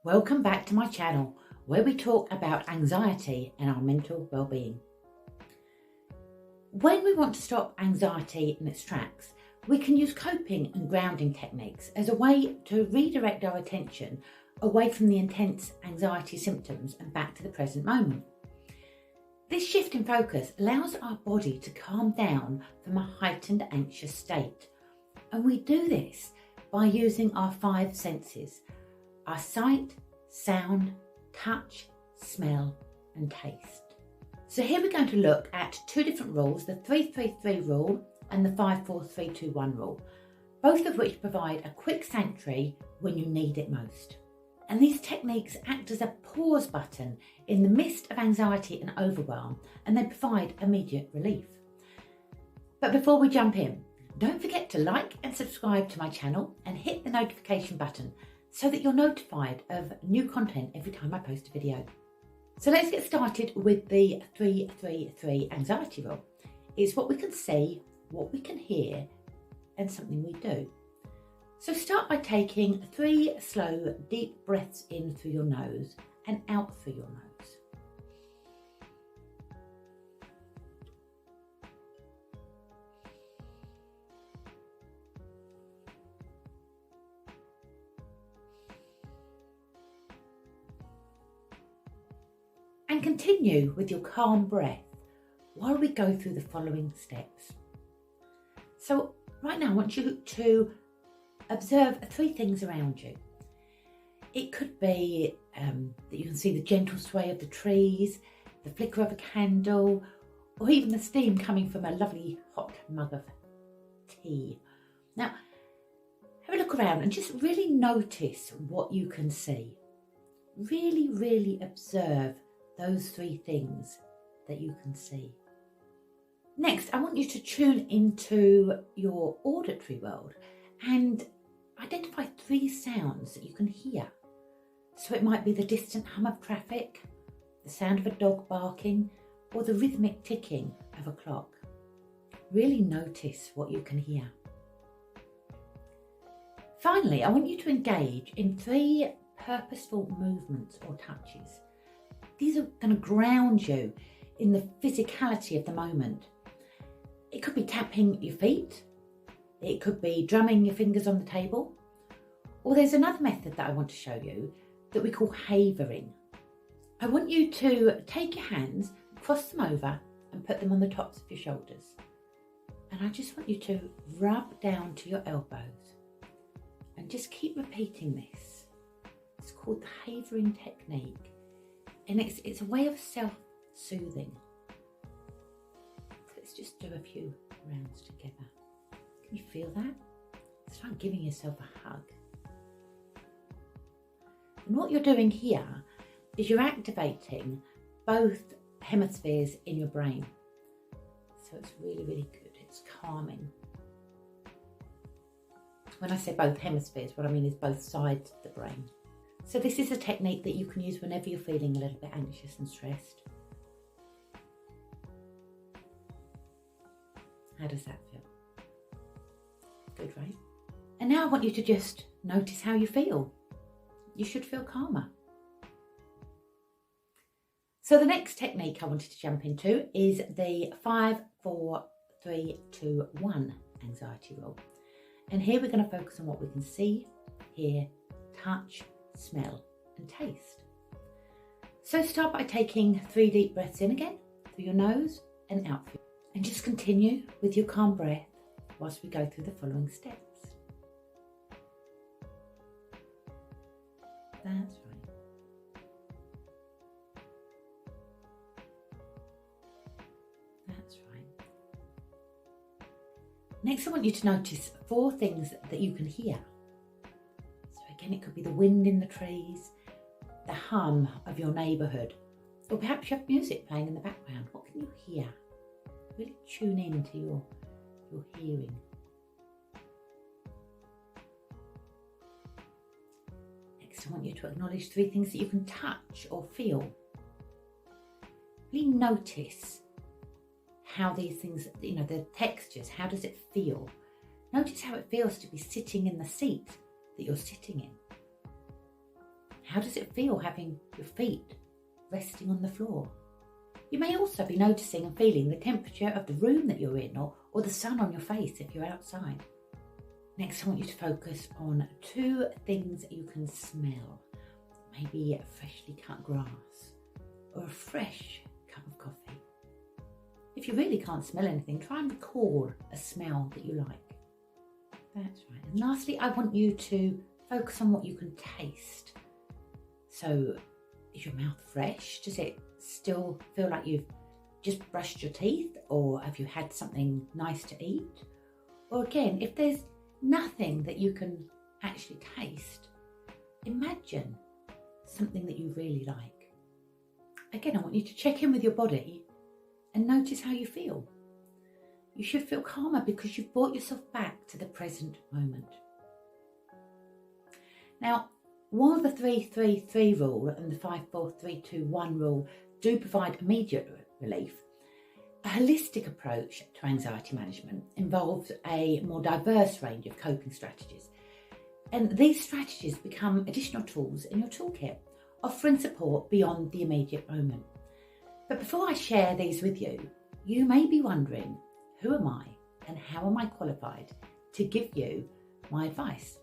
Welcome back to my channel where we talk about anxiety and our mental well-being. When we want to stop anxiety in its tracks, we can use coping and grounding techniques as a way to redirect our attention away from the intense anxiety symptoms and back to the present moment. This shift in focus allows our body to calm down from a heightened anxious state. And we do this by using our 5 senses: our sight, sound, touch, smell and taste. So here we're going to look at 2 different rules, the 3-3-3 rule and the 5-4-3-2-1 rule, both of which provide a quick sanctuary when you need it most. And these techniques act as a pause button in the midst of anxiety and overwhelm, and they provide immediate relief. But before we jump in, don't forget to like and subscribe to my channel and hit the notification button so that you're notified of new content every time I post a video. So let's get started with the 3-3-3 anxiety rule. It's what we can see, what we can hear, and something we do. So start by taking 3 slow, deep breaths in through your nose and out through your nose. And continue with your calm breath while we go through the following steps. So right now I want you to observe 3 things around you. It could be that you can see the gentle sway of the trees, the flicker of a candle, or even the steam coming from a lovely hot mug of tea. Now, have a look around and just really notice what you can see. Really observe those 3 things that you can see. Next, I want you to tune into your auditory world and identify 3 sounds that you can hear. So it might be the distant hum of traffic, the sound of a dog barking, or the rhythmic ticking of a clock. Really notice what you can hear. Finally, I want you to engage in 3 purposeful movements or touches. These are going to ground you in the physicality of the moment. It could be tapping your feet. It could be drumming your fingers on the table. Or there's another method that I want to show you that we call havering. I want you to take your hands, cross them over and put them on the tops of your shoulders. And I just want you to rub down to your elbows and just keep repeating this. It's called the havering technique. And it's a way of self-soothing. Let's just do a few rounds together. Can you feel that? It's like giving yourself a hug. And what you're doing here is you're activating both hemispheres in your brain. So it's really good. It's calming. When I say both hemispheres, what I mean is both sides of the brain. So this is a technique that you can use whenever you're feeling a little bit anxious and stressed. How does that feel? Good, right? And now I want you to just notice how you feel. You should feel calmer. So the next technique I wanted to jump into is the 5-4-3-2-1 anxiety rule. And here we're going to focus on what we can see, hear, touch, smell and taste. So start by taking 3 deep breaths in again through your nose and out through. And just continue with your calm breath whilst we go through the following steps. That's right. That's right. Next, I want you to notice 4 things that you can hear. So again, it could be the wind in the trees, the hum of your neighbourhood, or perhaps you have music playing in the background. What can you hear? Really tune in to your hearing. Next, I want you to acknowledge 3 things that you can touch or feel. Really notice how these things, the textures, how does it feel? Notice how it feels to be sitting in the seat that you're sitting in. How does it feel having your feet resting on the floor? You may also be noticing and feeling the temperature of the room that you're in, or the sun on your face if you're outside. Next, I want you to focus on 2 things that you can smell. Maybe freshly cut grass or a fresh cup of coffee. If you really can't smell anything, try and recall a smell that you like. That's right. And lastly, I want you to focus on what you can taste. So, is your mouth fresh? Does it still feel like you've just brushed your teeth, or have you had something nice to eat? Or again, if there's nothing that you can actually taste, imagine something that you really like. Again, I want you to check in with your body and notice how you feel. You should feel calmer because you've brought yourself back to the present moment. Now, while the 3-3-3 rule and the 5-4-3-2-1 rule do provide immediate relief, a holistic approach to anxiety management involves a more diverse range of coping strategies. And these strategies become additional tools in your toolkit, offering support beyond the immediate moment. But before I share these with you, you may be wondering, who am I and how am I qualified to give you my advice?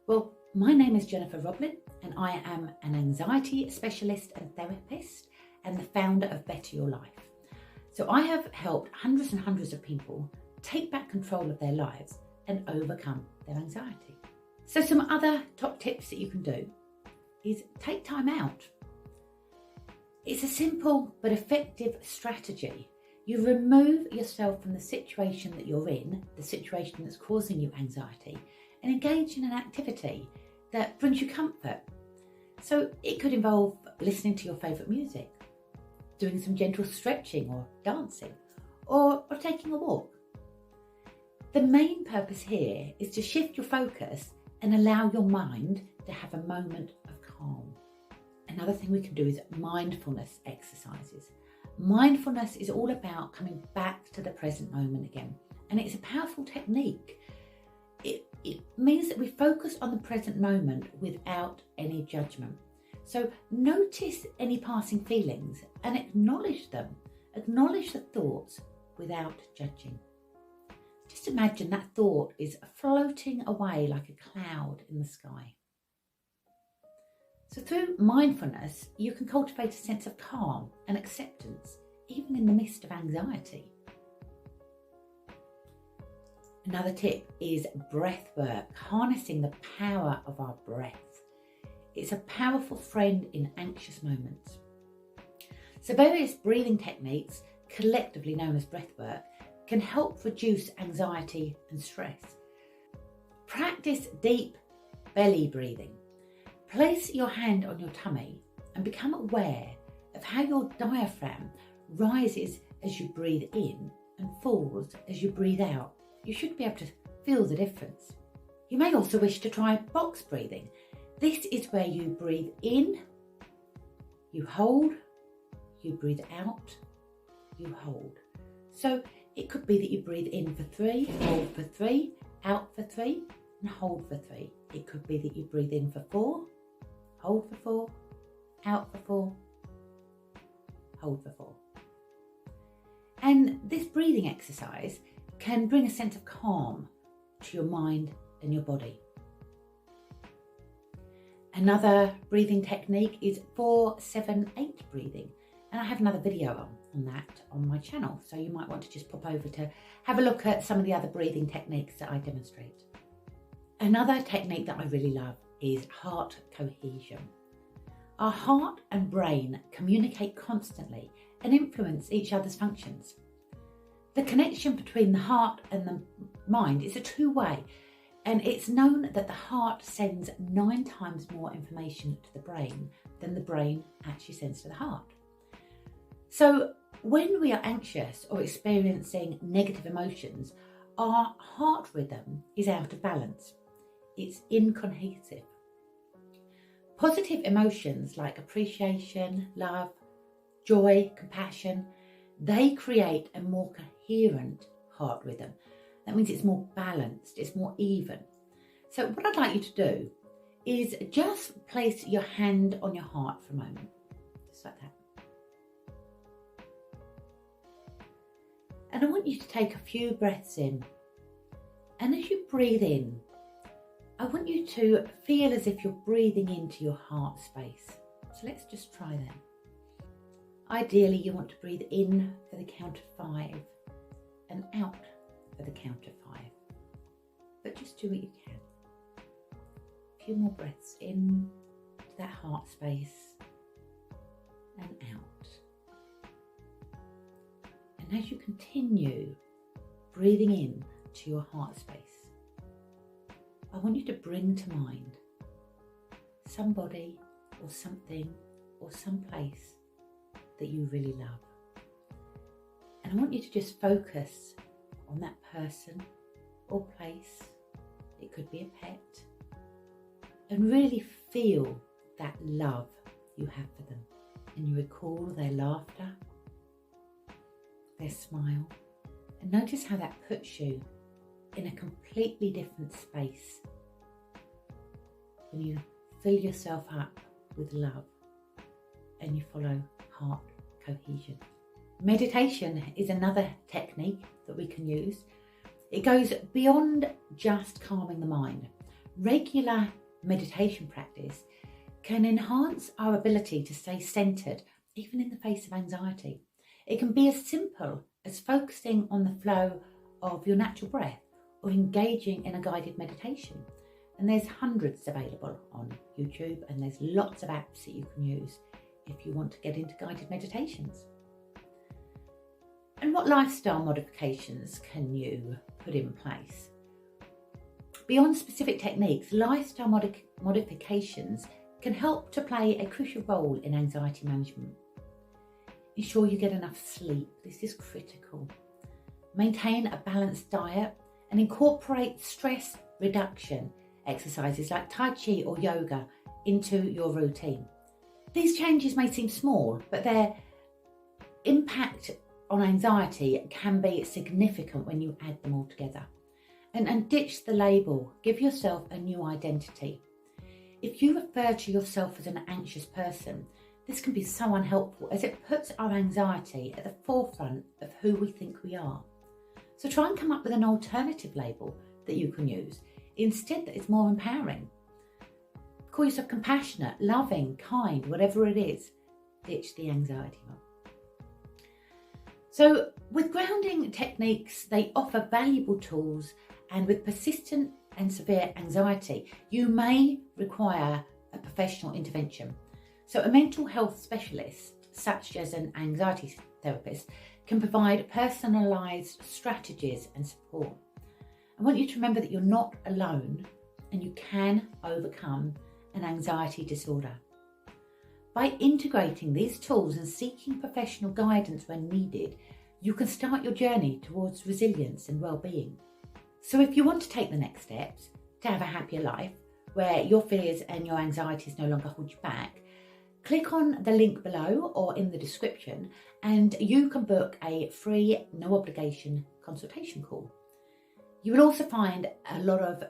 Well, my name is Jennifer Roblin and I am an anxiety specialist and therapist and the founder of Better Your Life. So I have helped hundreds and hundreds of people take back control of their lives and overcome their anxiety. So some other top tips that you can do is take time out. It's a simple but effective strategy. You remove yourself from the situation that you're in, the situation that's causing you anxiety, and engage in an activity that brings you comfort. So it could involve listening to your favourite music, doing some gentle stretching or dancing, or taking a walk. The main purpose here is to shift your focus and allow your mind to have a moment of calm. Another thing we can do is mindfulness exercises. Mindfulness is all about coming back to the present moment again, and it's a powerful technique. It means that we focus on the present moment without any judgment. So notice any passing feelings and acknowledge them. Acknowledge the thoughts without judging. Just imagine that thought is floating away like a cloud in the sky. So through mindfulness, you can cultivate a sense of calm and acceptance, even in the midst of anxiety. Another tip is breath work, harnessing the power of our breath. It's a powerful friend in anxious moments. So various breathing techniques, collectively known as breath work, can help reduce anxiety and stress. Practice deep belly breathing. Place your hand on your tummy and become aware of how your diaphragm rises as you breathe in and falls as you breathe out. You should be able to feel the difference. You may also wish to try box breathing. This is where you breathe in, you hold, you breathe out, you hold. So it could be that you breathe in for 3, hold for 3, out for 3, and hold for 3. It could be that you breathe in for 4, hold for 4, out for 4, hold for 4. And this breathing exercise can bring a sense of calm to your mind and your body. Another breathing technique is 4-7-8 breathing, and I have another video on that on my channel, so you might want to just pop over to have a look at some of the other breathing techniques that I demonstrate. Another technique that I really love is heart cohesion. Our heart and brain communicate constantly and influence each other's functions. The connection between the heart and the mind is a two-way, and it's known that the heart sends 9 times more information to the brain than the brain actually sends to the heart. So when we are anxious or experiencing negative emotions, our heart rhythm is out of balance. It's incohesive. Positive emotions like appreciation, love, joy, compassion, they create a more coherent heart rhythm. That means it's more balanced, it's more even. So what I'd like you to do is just place your hand on your heart for a moment, just like that. And I want you to take a few breaths in. And as you breathe in, I want you to feel as if you're breathing into your heart space. So let's just try that. Ideally, you want to breathe in for the count of 5 and out for the count of 5. But just do what you can. A few more breaths in to that heart space and out. And as you continue breathing in to your heart space, I want you to bring to mind somebody or something or some place that you really love. And I want you to just focus on that person or place. It could be a pet. And really feel that love you have for them. And you recall their laughter, their smile, and notice how that puts you in a completely different space when you fill yourself up with love and you follow heart cohesion. Meditation is another technique that we can use. It goes beyond just calming the mind. Regular meditation practice can enhance our ability to stay centered even in the face of anxiety. It can be as simple as focusing on the flow of your natural breath or engaging in a guided meditation. And there's hundreds available on YouTube, and there's lots of apps that you can use if you want to get into guided meditations. And what lifestyle modifications can you put in place? Beyond specific techniques, lifestyle modifications can help to play a crucial role in anxiety management. Ensure you get enough sleep. This is critical. Maintain a balanced diet and incorporate stress reduction exercises like Tai Chi or yoga into your routine. These changes may seem small, but their impact on anxiety can be significant when you add them all together. And ditch the label. Give yourself a new identity. If you refer to yourself as an anxious person, this can be so unhelpful as it puts our anxiety at the forefront of who we think we are. So try and come up with an alternative label that you can use instead that is more empowering. Call yourself compassionate, loving, kind, whatever it is. Ditch the anxiety one. So with grounding techniques, they offer valuable tools, and with persistent and severe anxiety, you may require a professional intervention. So a mental health specialist, such as an anxiety therapist, can provide personalised strategies and support. I want you to remember that you're not alone and you can overcome an anxiety disorder. By integrating these tools and seeking professional guidance when needed, you can start your journey towards resilience and well-being. So if you want to take the next steps to have a happier life, where your fears and your anxieties no longer hold you back, click on the link below or in the description and you can book a free, no obligation consultation call. You will also find a lot of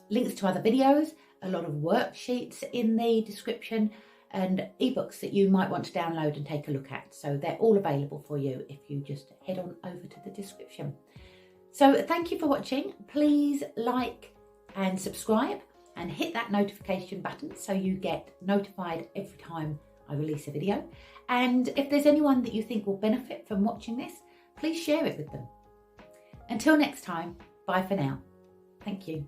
links to other videos, a lot of worksheets in the description, and ebooks that you might want to download and take a look at. So they're all available for you if you just head on over to the description. So thank you for watching. Please like and subscribe and hit that notification button so you get notified every time I release a video. And if there's anyone that you think will benefit from watching this, please share it with them. Until next time, bye for now. Thank you.